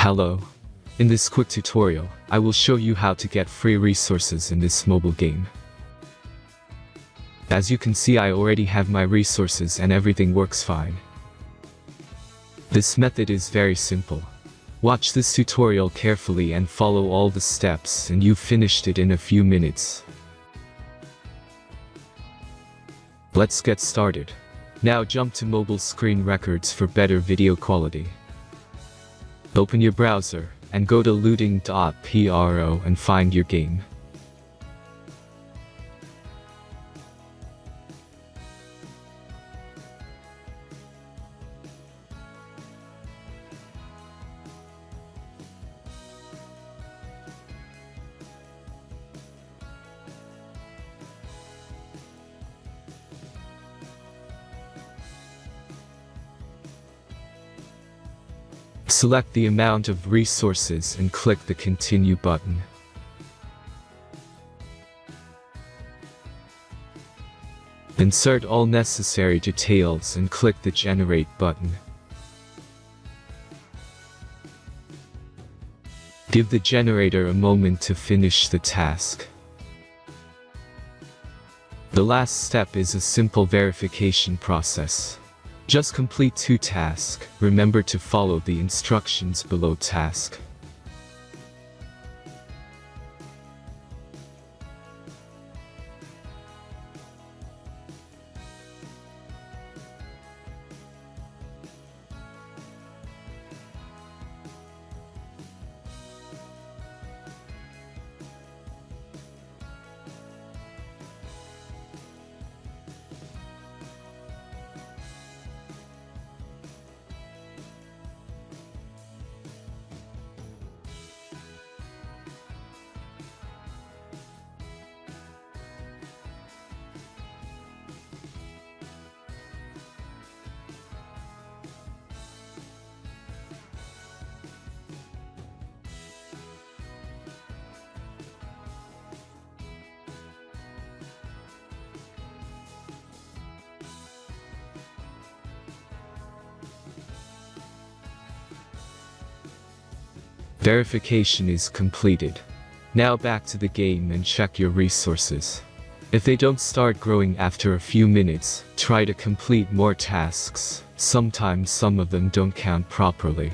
Hello. In this quick tutorial, I will show you how to get free resources in this mobile game. As you can see, I already have my resources and everything works fine. This method is very simple. Watch this tutorial carefully and follow all the steps and you've finished it in a few minutes. Let's get started. Now jump to mobile screen records for better video quality. Open your browser and go to looting.pro and find your game. Select the amount of resources and click the Continue button. Insert all necessary details and click the Generate button. Give the generator a moment to finish the task. The last step is a simple verification process. Just complete 2 tasks. Remember to follow the instructions below task. Verification is completed. Now back to the game and check your resources. If they don't start growing after a few minutes, try to complete more tasks. Sometimes some of them don't count properly.